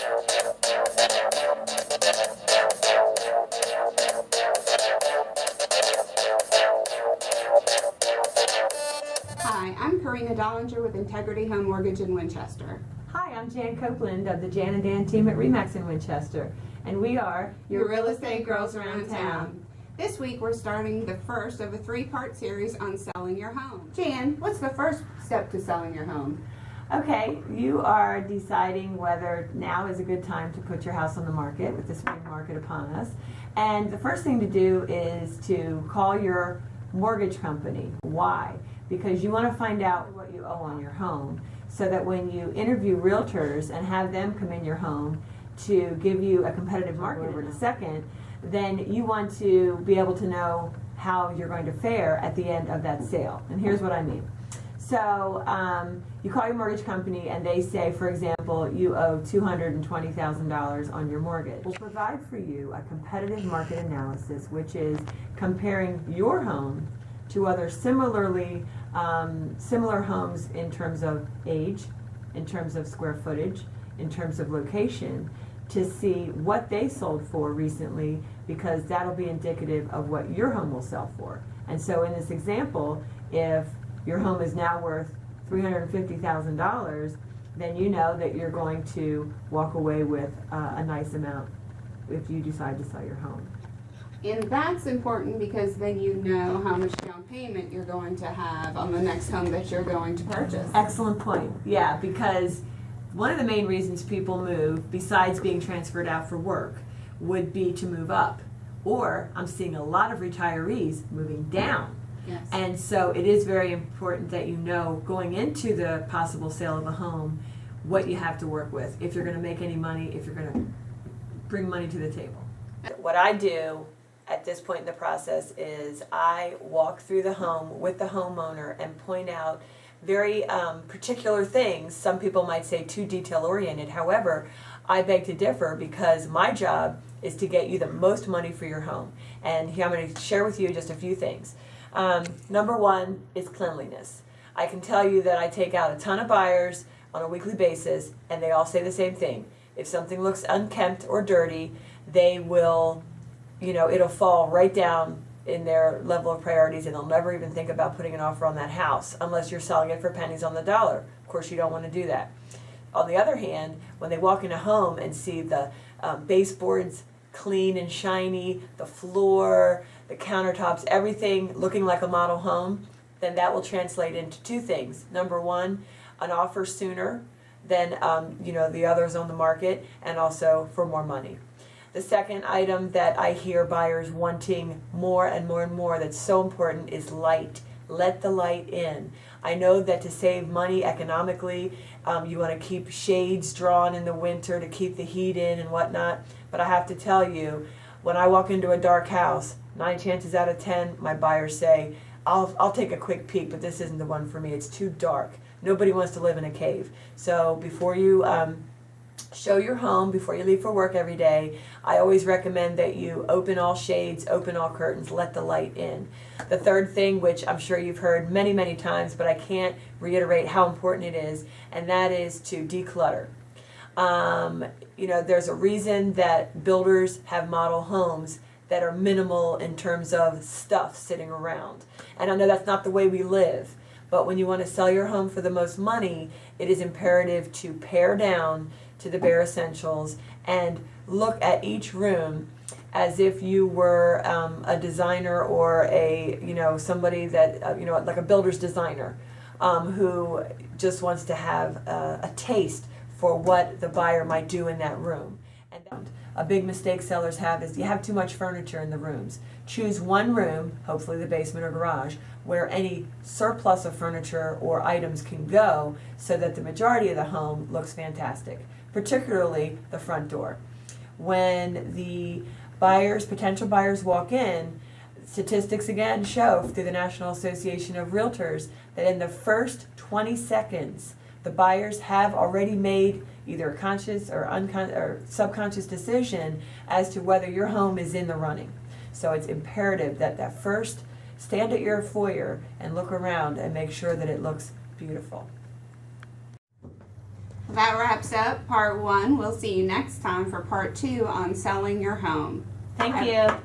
Hi, I'm Karina Dollinger with Integrity Home Mortgage in Winchester. Hi, I'm Jan Copeland of the Jan and Dan team at RE/MAX in Winchester, and we are Your real estate girls around town. This week we're starting the first of a three-part series on selling your home. Jan, what's the first step to selling your home? Okay, you are deciding whether now is a good time to put your house on the market with the spring market upon us. And the first thing to do is to call your mortgage company. Why? Because you want to find out what you owe on your home so that when you interview realtors and have them come in your home to give you a competitive market in a second, then you want to be able to know how you're going to fare at the end of that sale. And here's what I mean. So you call your mortgage company and they say, for example, you owe $220,000 on your mortgage. We'll provide for you a competitive market analysis, which is comparing your home to other similar homes in terms of age, in terms of square footage, in terms of location, to see what they sold for recently, because that'll be indicative of what your home will sell for. And so in this example, if your home is now worth $350,000, then you know that you're going to walk away with a nice amount if you decide to sell your home. And that's important because then you know how much down payment you're going to have on the next home that you're going to purchase. Excellent point. Yeah, because one of the main reasons people move, besides being transferred out for work, would be to move up. Or I'm seeing a lot of retirees moving down. Yes. And so it is very important that you know, going into the possible sale of a home, what you have to work with, if you're going to make any money, if you're going to bring money to the table. What I do at this point in the process is I walk through the home with the homeowner and point out very particular things. Some people might say too detail oriented. However, I beg to differ because my job is to get you the most money for your home. And here I'm going to share with you just a few things. Number one is cleanliness. I can tell you that I take out a ton of buyers on a weekly basis and they all say the same thing. If something looks unkempt or dirty, they will, it'll fall right down in their level of priorities and they'll never even think about putting an offer on that house unless you're selling it for pennies on the dollar. Of course, you don't want to do that. On the other hand, when they walk in a home and see the baseboards clean and shiny, the floor, the countertops, everything looking like a model home, then that will translate into two things. Number one, an offer sooner than the others on the market, and also for more money. The second item that I hear buyers wanting more and more and more that's so important is light. Let the light in. I know that to save money economically, you want to keep shades drawn in the winter to keep the heat in and whatnot, but I have to tell you, when I walk into a dark house, 9 chances out of 10, my buyers say, I'll take a quick peek, but this isn't the one for me. It's too dark. Nobody wants to live in a cave. So before you show your home, before you leave for work every day, I always recommend that you open all shades, open all curtains, let the light in. The third thing, which I'm sure you've heard many, many times, but I can't reiterate how important it is, and that is to declutter. There's a reason that builders have model homes that are minimal in terms of stuff sitting around. And I know that's not the way we live, but when you want to sell your home for the most money, it is imperative to pare down to the bare essentials and look at each room as if you were a designer or somebody that like a builder's designer who just wants to have a taste for what the buyer might do in that room. And a big mistake sellers have is you have too much furniture in the rooms. Choose one room, hopefully the basement or garage, where any surplus of furniture or items can go so that the majority of the home looks fantastic, particularly the front door. When the potential buyers walk in, statistics again show through the National Association of Realtors that in the first 20 seconds, the buyers have already made either a conscious or subconscious decision as to whether your home is in the running. So it's imperative that first stand at your foyer and look around and make sure that it looks beautiful. That wraps up part 1. We'll see you next time for part 2 on selling your home. Thank you.